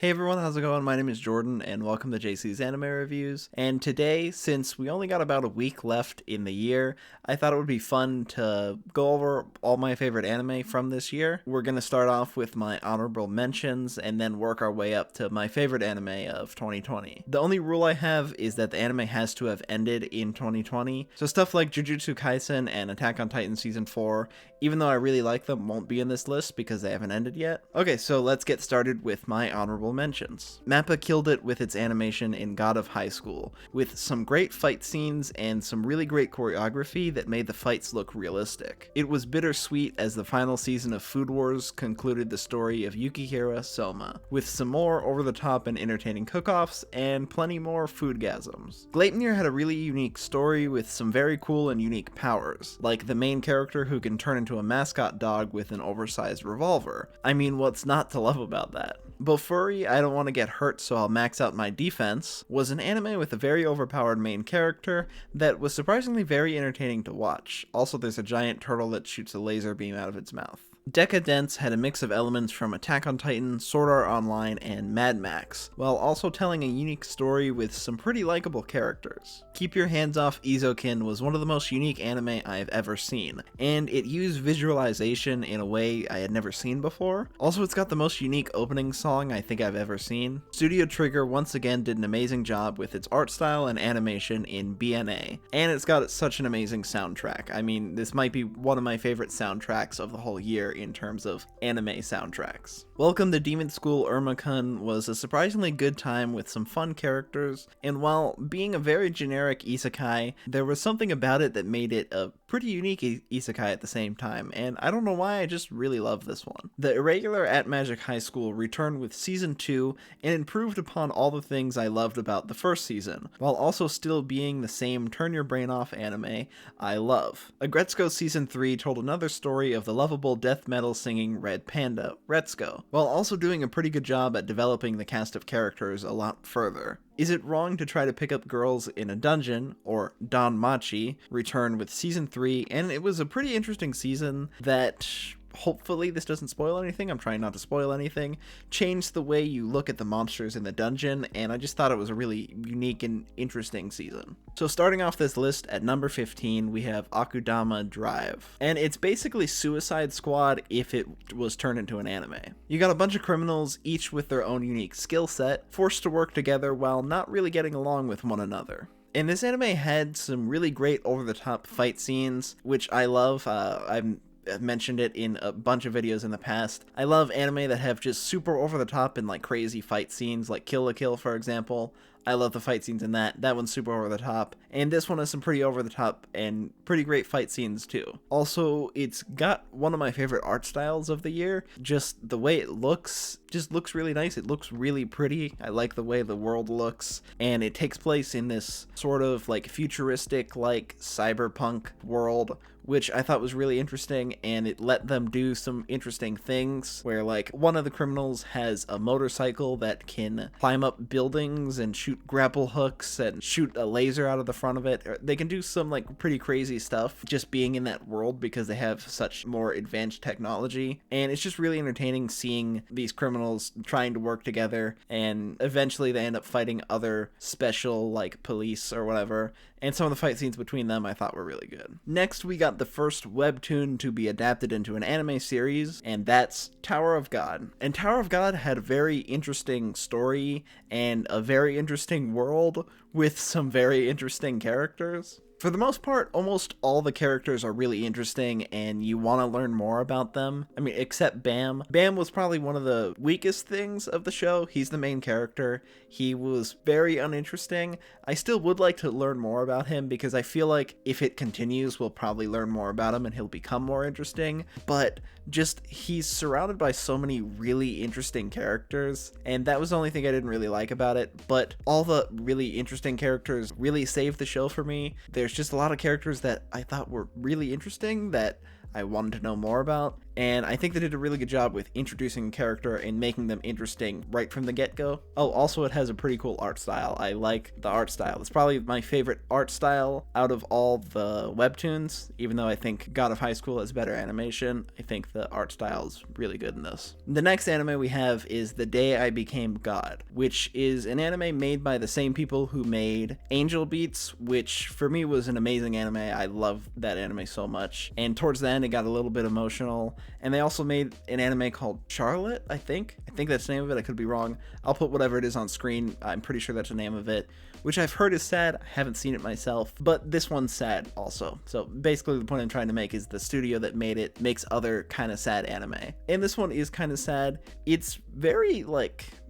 Hey everyone, how's it going? My name is Jordan and welcome to JC's Anime Reviews. And today, since we only got about a week left in the year, I thought it would be fun to go over all my favorite anime from this year. We're going to start off with my honorable mentions and then work our way up to my favorite anime of 2020. The only rule I have is that the anime has to have ended in 2020. So stuff like Jujutsu Kaisen and Attack on Titan Season 4, even though I really like them, won't be in this list because they haven't ended yet. Okay, so let's get started with my honorable mentions. MAPPA killed it with its animation in God of High School, with some great fight scenes and some really great choreography that made the fights look realistic. It was bittersweet as the final season of Food Wars concluded the story of Yukihira Soma, with some more over-the-top and entertaining cook-offs and plenty more foodgasms. Gleipnir had a really unique story with some very cool and unique powers, like the main character who can turn into a mascot dog with an oversized revolver. I mean, what's not to love about that? Bofuri, I Don't Want to Get Hurt So I'll Max Out My Defense, was an anime with a very overpowered main character that was surprisingly very entertaining to watch. Also, there's a giant turtle that shoots a laser beam out of its mouth. Decadence had a mix of elements from Attack on Titan, Sword Art Online, and Mad Max, while also telling a unique story with some pretty likable characters. Keep Your Hands Off Izokin was one of the most unique anime I have ever seen, and it used visualization in a way I had never seen before. Also, it's got the most unique opening song I think I've ever seen. Studio Trigger once again did an amazing job with its art style and animation in BNA, and it's got such an amazing soundtrack. I mean, this might be one of my favorite soundtracks of the whole year in terms of anime soundtracks. Welcome to Demon School Irma-kun was a surprisingly good time with some fun characters, and while being a very generic isekai, there was something about it that made it a pretty unique isekai at the same time, and I don't know why, I just really love this one. The irregular At Magic High School returned with Season 2 and improved upon all the things I loved about the first season, while also still being the same turn your brain off anime I love. Agretsuko Season 3 told another story of the lovable death metal singing Red Panda, Retsuko, while also doing a pretty good job at developing the cast of characters a lot further. Is It Wrong to Try to Pick Up Girls in a Dungeon, or Danmachi, returned with Season 3, and it was a pretty interesting season that, hopefully this doesn't spoil anything, I'm trying not to spoil anything, changed the way you look at the monsters in the dungeon, and I just thought it was a really unique and interesting season. So starting off this list at number 15, we have Akudama Drive, and it's basically Suicide Squad if it was turned into an anime. You got a bunch of criminals, each with their own unique skill set, forced to work together while not really getting along with one another. And this anime had some really great over-the-top fight scenes, which I love. I've mentioned it in a bunch of videos in the past. I love anime that have just super over-the-top and like crazy fight scenes, like Kill la Kill, for example. I love the fight scenes in that. That one's super over the top. And this one has some pretty over the top and pretty great fight scenes too. Also, it's got one of my favorite art styles of the year. Just the way it looks, just looks really nice. It looks really pretty. I like the way the world looks. And it takes place in this sort of like futuristic, like cyberpunk world, which I thought was really interesting, and it let them do some interesting things where like one of the criminals has a motorcycle that can climb up buildings and shoot grapple hooks and shoot a laser out of the front of it. They can do some like pretty crazy stuff just being in that world because they have such more advanced technology, and it's just really entertaining seeing these criminals trying to work together, and eventually they end up fighting other special like police or whatever, and some of the fight scenes between them I thought were really good. Next, we got the first webtoon to be adapted into an anime series, and that's Tower of God. And Tower of God had a very interesting story and a very interesting world with some very interesting characters. For the most part, almost all the characters are really interesting and you want to learn more about them. I mean, except Bam. Bam was probably one of the weakest things of the show. He's the main character. He was very uninteresting. I still would like to learn more about him because I feel like if it continues, we'll probably learn more about him and he'll become more interesting. But just, he's surrounded by so many really interesting characters, and that was the only thing I didn't really like about it. But all the really interesting characters really saved the show for me. There's just a lot of characters that I thought were really interesting that I wanted to know more about, and I think they did a really good job with introducing a character and making them interesting right from the get-go. Oh, also it has a pretty cool art style. I like the art style. It's probably my favorite art style out of all the webtoons, even though I think God of High School has better animation. I think the art style is really good in this. The next anime we have is The Day I Became God, which is an anime made by the same people who made Angel Beats, which for me was an amazing anime. I love that anime so much. And towards the end, it got a little bit emotional. And they also made an anime called Charlotte, I think. I think that's the name of it. I could be wrong. I'll put whatever it is on screen. I'm pretty sure that's the name of it, which I've heard is sad. I haven't seen it myself, but this one's sad also. So basically the point I'm trying to make is the studio that made it makes other kind of sad anime. And this one is kind of sad. It's very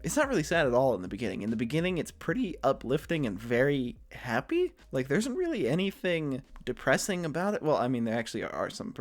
it's not really sad at all in the beginning. In the beginning, it's pretty uplifting and very happy. Like, there isn't really anything depressing about it. Well, I mean, there actually are some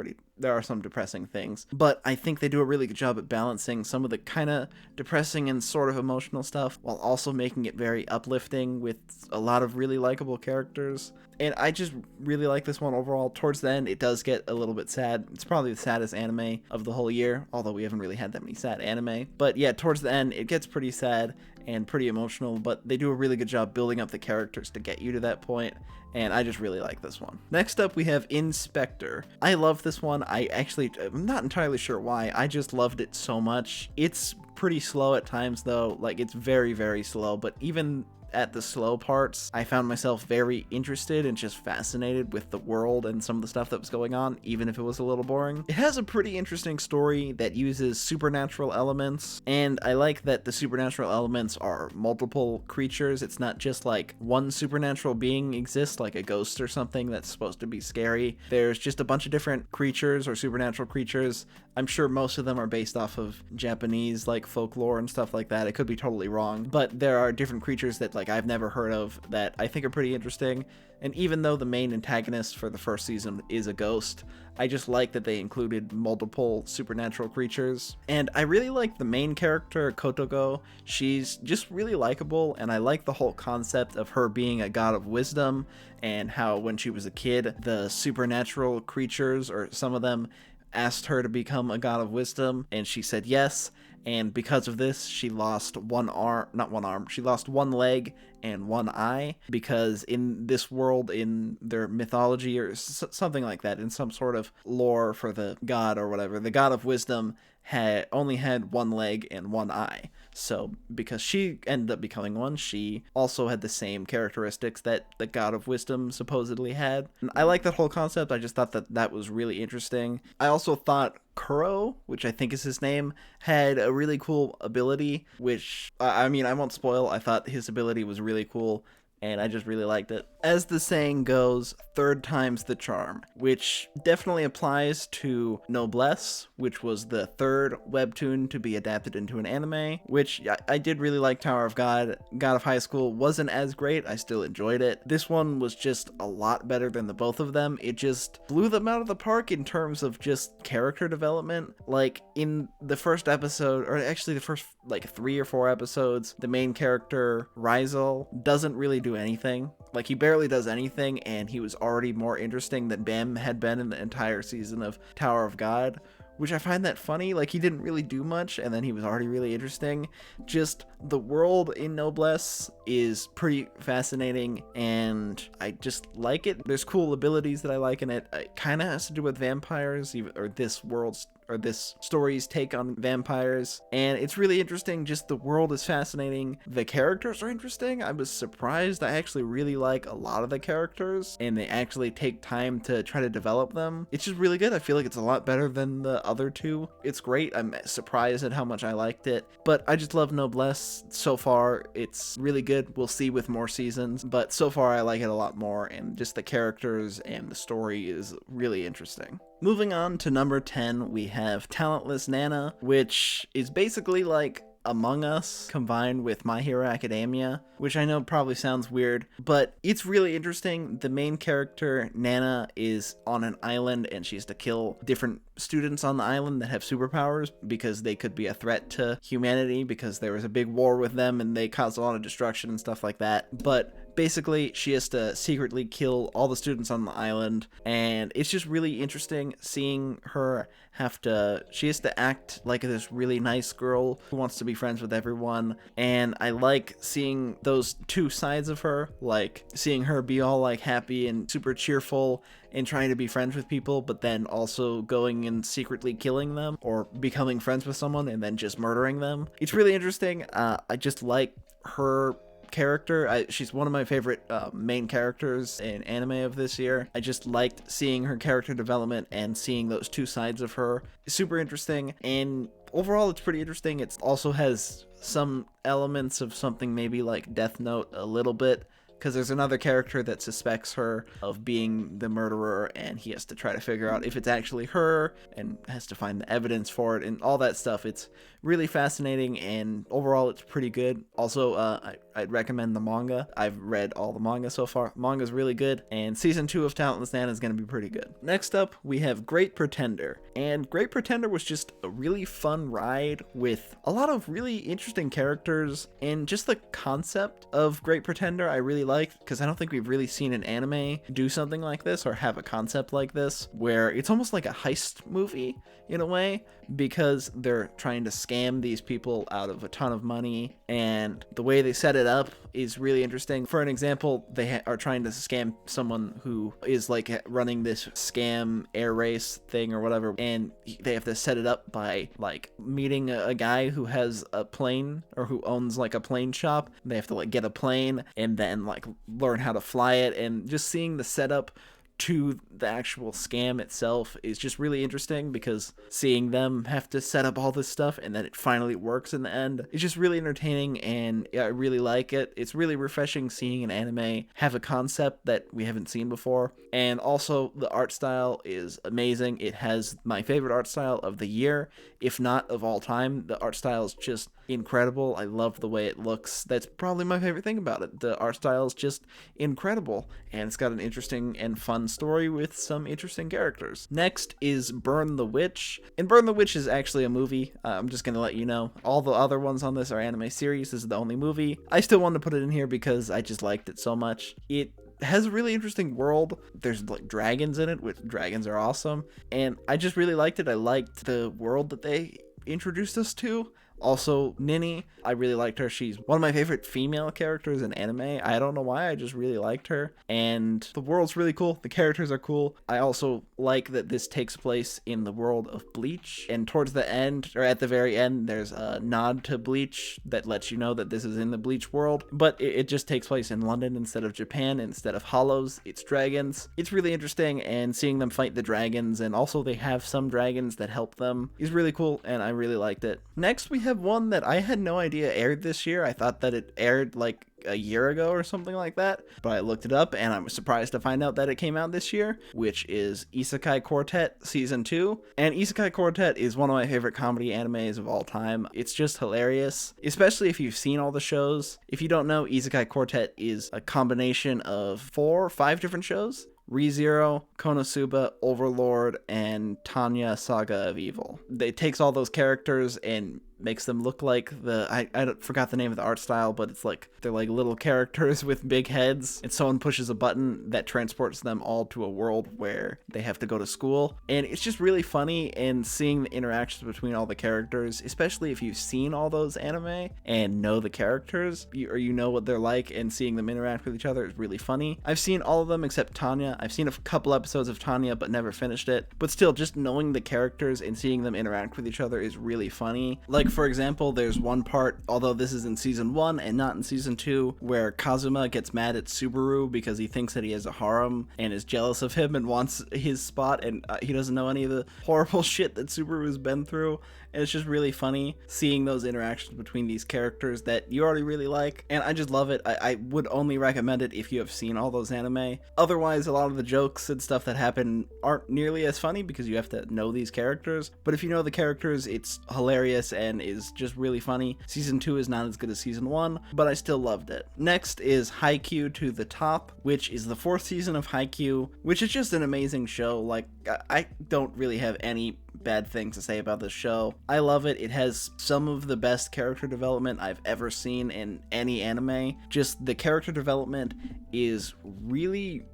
depressing things, but I think they do a really good job at balancing some of the kind of depressing and sort of emotional stuff while also making it very uplifting with a lot of really likable characters. And I just really like this one overall. Towards the end, it does get a little bit sad. It's probably the saddest anime of the whole year, although we haven't really had that many sad anime. But yeah, towards the end, it gets pretty sad and pretty emotional, but they do a really good job building up the characters to get you to that point, and I just really like this one. Next up, we have Inspector. I love this one. I'm not entirely sure why. I just loved it so much. It's pretty slow at times, though. Like, it's very, very slow, but even at the slow parts, I found myself very interested and just fascinated with the world and some of the stuff that was going on, even if it was a little boring. It has a pretty interesting story that uses supernatural elements, and I like that the supernatural elements are multiple creatures. It's not just like one supernatural being exists, like a ghost or something that's supposed to be scary. There's just a bunch of different creatures or supernatural creatures. I'm sure most of them are based off of Japanese like folklore and stuff like that. I could be totally wrong, but there are different creatures that like I've never heard of that I think are pretty interesting. And even though the main antagonist for the first season is a ghost, I just like that they included multiple supernatural creatures. And I really like the main character, Kotoko. She's just really likable, and I like the whole concept of her being a god of wisdom, and how when she was a kid, the supernatural creatures, or some of them, asked her to become a god of wisdom, and she said yes. And because of this, she lost she lost one leg and one eye, because in this world, in their mythology or something like that, in some sort of lore for the god or whatever, the god of wisdom only had one leg and one eye. So because she ended up becoming one, she also had the same characteristics that the god of wisdom supposedly had. And I like that whole concept. I just thought that was really interesting. I also thought Kuro, which I think is his name, had a really cool ability, which, I mean, I won't spoil. I thought his ability was really cool, and I just really liked it. As the saying goes, third time's the charm, which definitely applies to Noblesse, which was the third webtoon to be adapted into an anime, which I did really like. Tower of God. God of High School wasn't as great. I still enjoyed it. This one was just a lot better than the both of them. It just blew them out of the park in terms of just character development. Like, in the first episode, or actually the first like 3 or 4 episodes, the main character, Rizal, doesn't really do anything. Like, he barely does anything, and he was already more interesting than Bem had been in the entire season of Tower of God, which I find that funny. Like, he didn't really do much, and then he was already really interesting. Just the world in Noblesse is pretty fascinating, and I just like it. There's cool abilities that I like in it. It kind of has to do with vampires, or this story's take on vampires, and it's really interesting. Just the world is fascinating. The characters are interesting. I was surprised. I actually really like a lot of the characters, and they actually take time to try to develop them. It's just really good. I feel like it's a lot better than the other two. It's great. I'm surprised at how much I liked it, but I just love Noblesse so far. It's really good. We'll see with more seasons, but so far I like it a lot more, and just the characters and the story is really interesting. Moving on to number 10, we have Talentless Nana, which is basically like Among Us combined with My Hero Academia, which I know probably sounds weird, but it's really interesting. The main character, Nana, is on an island, and she has to kill different students on the island that have superpowers because they could be a threat to humanity, because there was a big war with them and they caused a lot of destruction and stuff like that. But Basically, she has to secretly kill all the students on the island, and it's just really interesting seeing her she has to act like this really nice girl who wants to be friends with everyone, and I like seeing those two sides of her, like seeing her be all like happy and super cheerful and trying to be friends with people, but then also going and secretly killing them or becoming friends with someone and then just murdering them. It's really interesting. I just like her character. She's one of my favorite main characters in anime of this year. I just liked seeing her character development and seeing those two sides of her. It's super interesting, and overall it's pretty interesting. It also has some elements of something maybe like Death Note a little bit, because there's another character that suspects her of being the murderer, and he has to try to figure out if it's actually her and has to find the evidence for it and all that stuff. It's really fascinating, and overall it's pretty good. Also, I'd recommend the manga. I've read all the manga so far. Manga's really good, and season 2 of Talentless Nana is going to be pretty good. Next up, we have Great Pretender, and Great Pretender was just a really fun ride with a lot of really interesting characters, and just the concept of Great Pretender I really liked, because I don't think we've really seen an anime do something like this or have a concept like this, where it's almost like a heist movie in a way, because they're trying to scam these people out of a ton of money, and the way they set it up is really interesting. For an example, they are trying to scam someone who is like running this scam air race thing or whatever, and they have to set it up by like meeting a guy who has a plane, or who owns like a plane shop. They have to like get a plane and then like learn how to fly it, and just seeing the setup to the actual scam itself is just really interesting, because seeing them have to set up all this stuff and then it finally works in the end, it's just really entertaining, and I really like it. It's really refreshing seeing an anime have a concept that we haven't seen before, and also the art style is amazing. It has my favorite art style of the year, if not of all time. The art style is just incredible. I love the way it looks. That's probably my favorite thing about it. The art style is just incredible, and it's got an interesting and fun story with some interesting characters. Next is Burn the Witch, and Burn the Witch is actually a movie. I'm just gonna let you know. All the other ones on this are anime series. This is the only movie. I still wanted to put it in here because I just liked it so much. It has a really interesting world. There's like dragons in it, which dragons are awesome, and I just really liked it. I liked the world that they introduced us to. Also, Nini, I really liked her. She's one of my favorite female characters in anime. I don't know why, I just really liked her. And the world's really cool. The characters are cool. I also like that this takes place in the world of Bleach. And towards the end, or at the very end, there's a nod to Bleach that lets you know that this is in the Bleach world. But it just takes place in London instead of Japan. Instead of hollows, it's dragons. It's really interesting, and seeing them fight the dragons, and also they have some dragons that help them, is really cool, and I really liked it. Next, we have one that I had no idea aired this year. I thought that it aired like a year ago or something like that, but I looked it up and I was surprised to find out that it came out this year, which is Isekai Quartet Season 2. And Isekai Quartet is one of my favorite comedy animes of all time. It's just hilarious, especially if you've seen all the shows. If you don't know, Isekai Quartet is a combination of 4 or 5 different shows: ReZero, Konosuba, Overlord, and Tanya Saga of Evil. It takes all those characters and makes them look like I forgot the name of the art style, but it's like they're like little characters with big heads, and someone pushes a button that transports them all to a world where they have to go to school. And it's just really funny, and seeing the interactions between all the characters, especially if you've seen all those anime and know the characters, you know what they're like, and seeing them interact with each other is really funny. I've seen all of them except Tanya. I've seen a couple episodes of Tanya but never finished it, but still, just knowing the characters and seeing them interact with each other is really funny. Like, for example, there's one part, although this is in season 1 and not in season 2, where Kazuma gets mad at Subaru because he thinks that he has a harem and is jealous of him and wants his spot, and he doesn't know any of the horrible shit that Subaru's been through. And it's just really funny seeing those interactions between these characters that you already really like, and I just love it. I would only recommend it if you have seen all those anime. Otherwise, a lot of the jokes and stuff that happen aren't nearly as funny because you have to know these characters. But if you know the characters, it's hilarious and is just really funny. Season 2 is not as good as season 1, but I still loved it. Next is Haikyuu to the Top, which is the 4th season of Haikyuu, which is just an amazing show. Like, I don't really have any bad things to say about this show. I love it. It has some of the best character development I've ever seen in any anime. Just the character development is really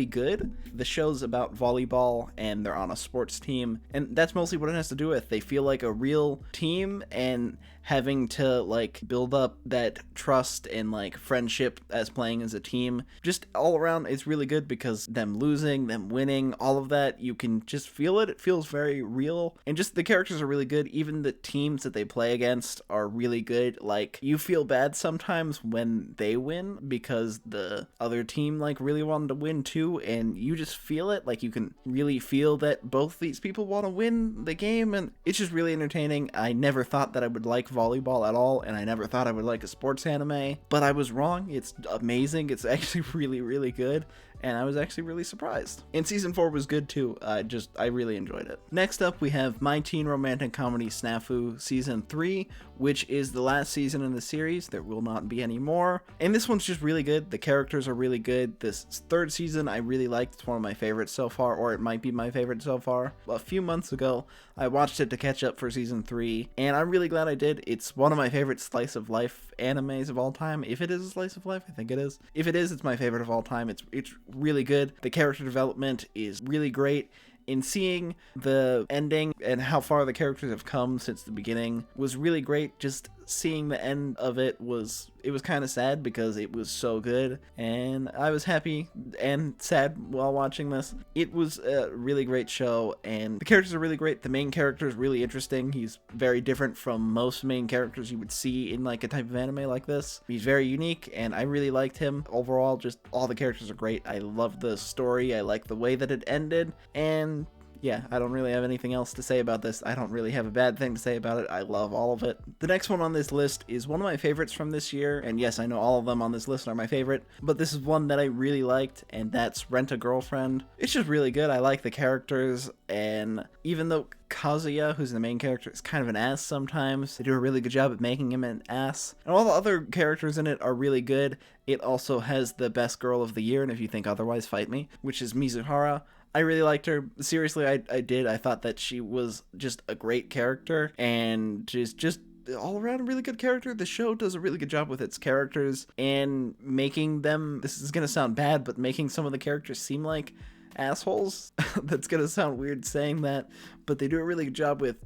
good. The show's about volleyball and they're on a sports team, and that's mostly what it has to do with. They feel like a real team, and having to like build up that trust and like friendship as playing as a team, just all around it's really good, because them losing, them winning, all of that, you can just feel it. It feels very real, and just the characters are really good. Even the teams that they play against are really good. Like, you feel bad sometimes when they win because the other team like really wanted to win too, and you just feel it. Like, you can really feel that both these people want to win the game, and it's just really entertaining. I never thought that I would like volleyball at all, and I never thought I would like a sports anime, but I was wrong. It's amazing. It's actually really good, and I was actually really surprised. And season 4 was good too. I really enjoyed it. Next up, we have My Teen Romantic Comedy Snafu season 3, which is the last season in the series. There will not be any more. And this one's just really good. The characters are really good. This third season I really liked. It's one of my favorites so far, or it might be my favorite so far. A few months ago, I watched it to catch up for season 3, and I'm really glad I did. It's one of my favorite slice of life animes of all time. If it is a slice of life, I think it is. If it is, it's my favorite of all time. It's really good. The character development is really great. In seeing the ending and how far the characters have come since the beginning was really great. Just seeing the end of it was kind of sad because it was so good, and I was happy and sad while watching this. It was a really great show, and the characters are really great. The main character is really interesting. He's very different from most main characters you would see in like a type of anime like this. He's very unique, and I really liked him. Overall, just all the characters are great. I love the story. I like the way that it ended, and yeah, I don't really have anything else to say about this. I don't really have a bad thing to say about it. I love all of it. The next one on this list is one of my favorites from this year, and yes, I know all of them on this list are my favorite, but this is one that I really liked, and that's Rent a Girlfriend. It's just really good. I like the characters, and even though Kazuya, who's the main character, is kind of an ass sometimes, they do a really good job at making him an ass, and all the other characters in it are really good. It also has the best girl of the year, and if you think otherwise, fight me, which is Mizuhara. I really liked her. Seriously, I did. I thought that she was just a great character, and just all around a really good character. The show does a really good job with its characters and making them, this is going to sound bad, but making some of the characters seem like assholes. That's going to sound weird saying that, but they do a really good job with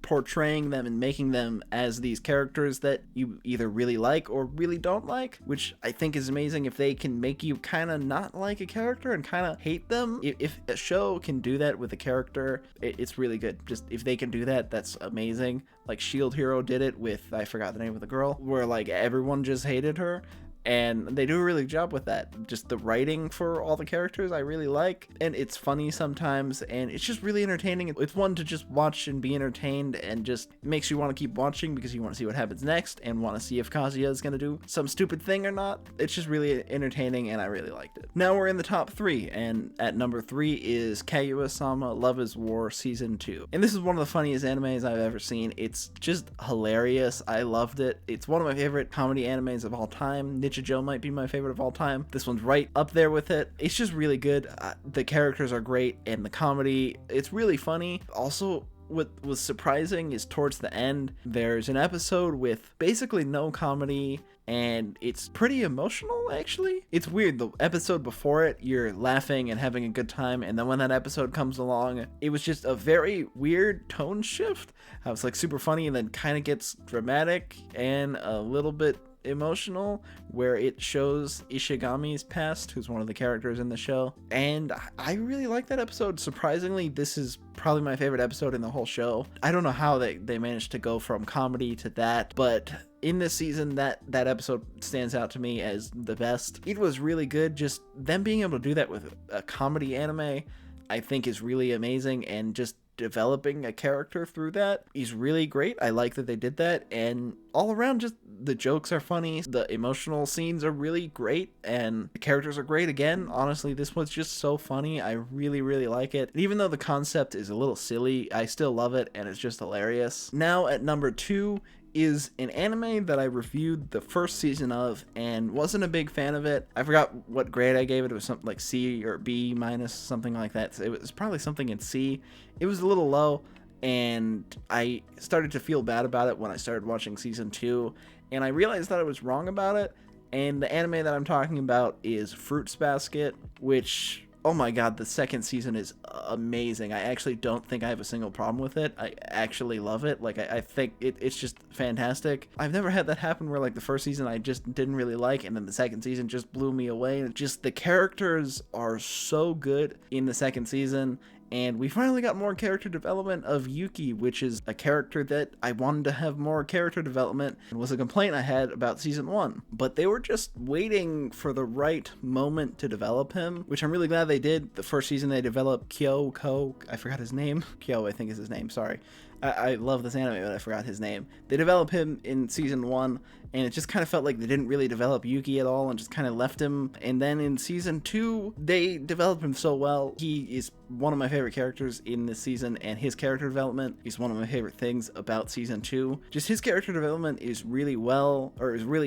portraying them and making them as these characters that you either really like or really don't like, which I think is amazing. If they can make you kind of not like a character and kind of hate them, if a show can do that with a character, it's really good. Just if they can do that, that's amazing. Like Shield Hero did it with, I forgot the name of the girl, where like everyone just hated her. And they do a really good job with that. Just the writing for all the characters I really like, and it's funny sometimes, and it's just really entertaining. It's one to just watch and be entertained, and just makes you want to keep watching because you want to see what happens next and want to see if Kazuya is going to do some stupid thing or not. It's just really entertaining, and I really liked it. Now we're in the top 3, and at number 3 is Kaguya-sama Love is War Season 2. And this is one of the funniest animes I've ever seen. It's just hilarious. I loved it. It's one of my favorite comedy animes of all time. Joe might be my favorite of all time. This one's right up there with it. It's just really good. The characters are great, and the comedy, it's really funny. Also, what was surprising is towards the end, there's an episode with basically no comedy, and it's pretty emotional, actually. It's weird. The episode before it, you're laughing and having a good time, and then when that episode comes along, it was just a very weird tone shift. I was like super funny, and then kind of gets dramatic and a little bit emotional, where it shows Ishigami's past, who's one of the characters in the show, and I really like that episode. Surprisingly, this is probably my favorite episode in the whole show. I don't know how they managed to go from comedy to that, but in this season, that episode stands out to me as the best. It was really good. Just them being able to do that with a comedy anime, I think is really amazing, and just developing a character through that is really great. I like that they did that, and all around, just the jokes are funny, the emotional scenes are really great, and the characters are great again. Honestly, this one's just so funny. I really like it. And even though the concept is a little silly, I still love it, and it's just hilarious. Now at number 2 is an anime that I reviewed the first season of and wasn't a big fan of it. I forgot what grade I gave it. It was something like C or B minus, something like that. So it was probably something in C. It was a little low. and I started to feel bad about it when I started watching season 2, and I realized that I was wrong about it. And the anime that I'm talking about is Fruits Basket, which, oh my god, the second season is amazing. I actually don't think I have a single problem with it. I actually love it. Like, I think it's just fantastic. I've never had that happen where, like, the first season I just didn't really like, and then the second season just blew me away. And just the characters are so good in the second season. And we finally got more character development of Yuki, which is a character that I wanted to have more character development, and was a complaint I had about season 1. But they were just waiting for the right moment to develop him, which I'm really glad they did. The first season they developed Kyoko, I forgot his name. Kyo, I think is his name, sorry. I love this anime, but I forgot his name. They develop him in season 1, and it just kind of felt like they didn't really develop Yuki at all and just kind of left him. And then in season 2, they develop him so well. He is one of my favorite characters in this season, and his character development is one of my favorite things about season 2. Just his character development is really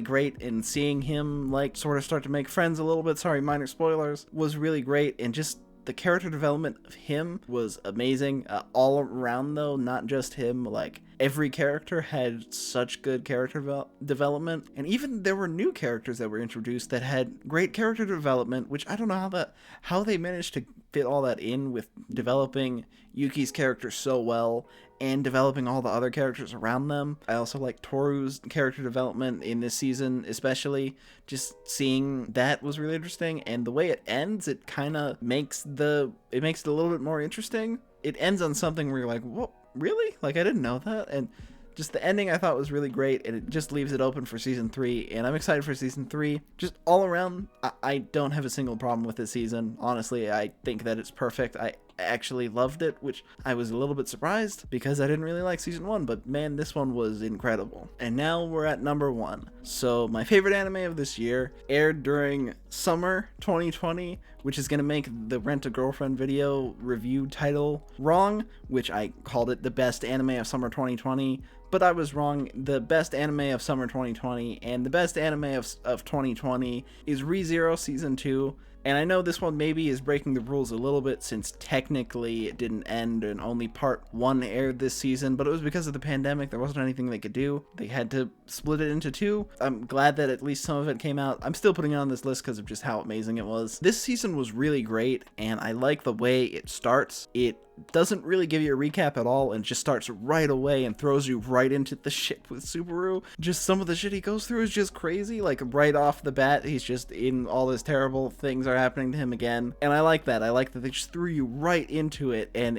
great, and seeing him like sort of start to make friends a little bit, sorry, minor spoilers, was really great. And just the character development of him was amazing, all around though, not just him. Like, every character had such good character development, and even there were new characters that were introduced that had great character development, which I don't know how they managed to fit all that in with developing Yuki's character so well and developing all the other characters around them. I also like Toru's character development in this season, especially. Just seeing that was really interesting, and the way it ends, it kind of makes it a little bit more interesting. It ends on something where you're like, "What? Really? Like, I didn't know that." And just the ending I thought was really great, and it just leaves it open for season 3, and I'm excited for season 3. Just all around, I don't have a single problem with this season. Honestly, I think that it's perfect. I actually loved it, which I was a little bit surprised because I didn't really like season 1, but man, this one was incredible. And now we're at number 1. So my favorite anime of this year aired during summer 2020, which is going to make the Rent a Girlfriend video review title wrong, which I called it the best anime of summer 2020. But I was wrong. The best anime of summer 2020 and the best anime of 2020 is ReZero Season 2. And I know this one maybe is breaking the rules a little bit, since technically it didn't end and only part 1 aired this season, but it was because of the pandemic. There wasn't anything they could do. They had to split it into 2. I'm glad that at least some of it came out. I'm still putting it on this list because of just how amazing it was. This season was really great, and I like the way it starts. It doesn't really give you a recap at all, and just starts right away and throws you right into the shit with Subaru. Just some of the shit he goes through is just crazy. Like, right off the bat, he's just in all this terrible things are happening to him again, and I like that. I like that they just threw you right into it, and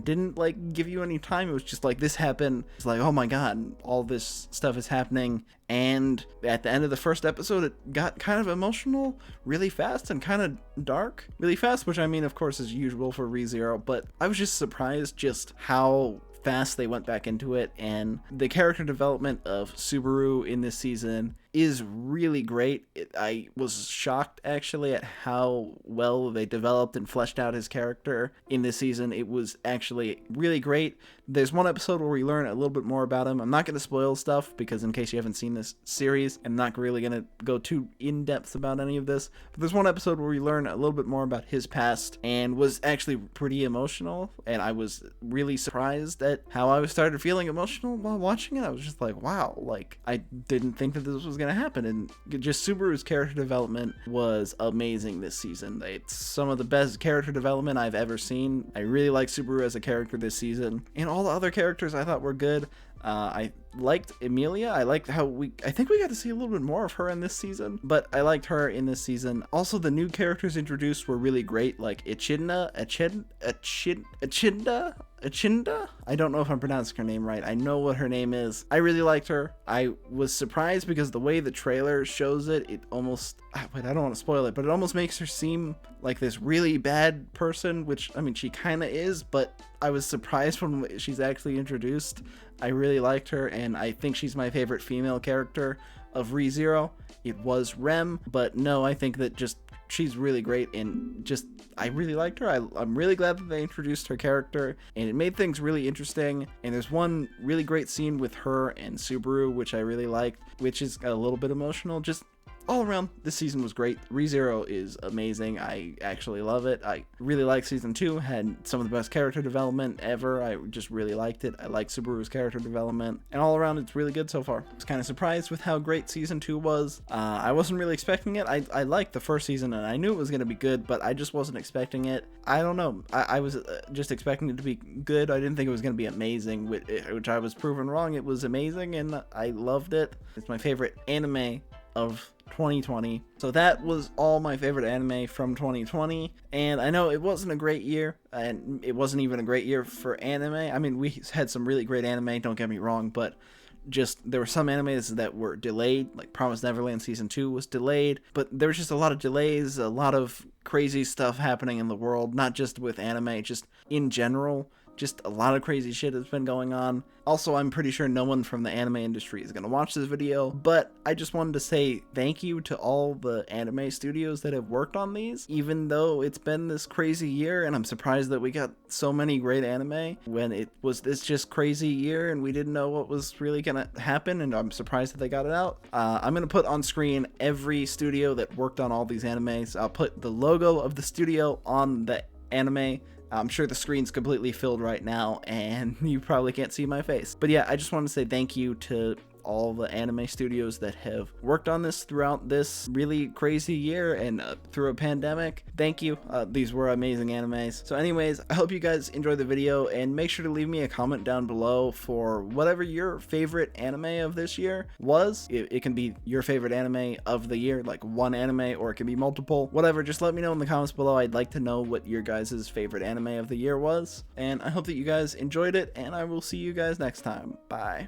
didn't like give you any time. It was just like, this happened. It's like, oh my god, all this stuff is happening. And at the end of the first episode, it got kind of emotional really fast and kind of dark really fast, which I mean, of course, is usual for ReZero, but I was just surprised just how fast they went back into it. And the character development of Subaru in this season is really great. I was shocked actually at how well they developed and fleshed out his character in this season. It was actually really great. There's one episode where we learn a little bit more about him. I'm not going to spoil stuff because in case you haven't seen this series, I'm not really going to go too in depth about any of this, but there's one episode where we learn a little bit more about his past, and was actually pretty emotional, and I was really surprised at how I started feeling emotional while watching it. I was just like, wow, like, I didn't think that this was going to happen. And just Subaru's character development was amazing this season. It's some of the best character development I've ever seen. I really like Subaru as a character this season, and all the other characters I thought were good. I liked Emilia. I liked how I think we got to see a little bit more of her in this season, but I liked her in this season. Also, the new characters introduced were really great, like Echinda. I don't know if I'm pronouncing her name right. I know what her name is. I really liked her. I was surprised because the way the trailer shows it, it almost, wait, I don't want to spoil it, but it almost makes her seem like this really bad person, which, I mean, she kind of is, but I was surprised when she's actually introduced. I really liked her, and I think she's my favorite female character of ReZero. It was Rem, but no, I think that just she's really great, and just I really liked her. I'm really glad that they introduced her character, and it made things really interesting. And there's one really great scene with her and Subaru, which I really liked, which is a little bit emotional. Just all around, this season was great. ReZero is amazing. I actually love it. I really like season 2. Had some of the best character development ever. I just really liked it. I like Subaru's character development, and all around it's really good so far. I was kind of surprised with how great season 2 was. I wasn't really expecting it. I liked the first season and I knew it was going to be good, but I just wasn't expecting it. I don't know. I was just expecting it to be good. I didn't think it was going to be amazing, which I was proven wrong. It was amazing and I loved it. It's my favorite anime of 2020. So that was all my favorite anime from 2020, and I know it wasn't a great year, and it wasn't even a great year for anime. I mean, we had some really great anime, don't get me wrong, but just there were some animes that were delayed, like Promised Neverland season 2 was delayed, but there was just a lot of delays, a lot of crazy stuff happening in the world, not just with anime, just in general. Just a lot of crazy shit has been going on. Also, I'm pretty sure no one from the anime industry is going to watch this video, but I just wanted to say thank you to all the anime studios that have worked on these, even though it's been this crazy year, and I'm surprised that we got so many great anime when it was this just crazy year and we didn't know what was really going to happen, and I'm surprised that they got it out. I'm going to put on screen every studio that worked on all these animes. I'll put the logo of the studio on the anime. I'm sure the screen's completely filled right now and you probably can't see my face. But yeah, I just want to say thank you to all the anime studios that have worked on this throughout this really crazy year and through a pandemic. Thank you. These were amazing animes. So anyways, I hope you guys enjoyed the video, and make sure to leave me a comment down below for whatever your favorite anime of this year was. It can be your favorite anime of the year, like one anime, or it can be multiple. Whatever, just let me know in the comments below. I'd like to know what your guys' favorite anime of the year was. And I hope that you guys enjoyed it, and I will see you guys next time. Bye.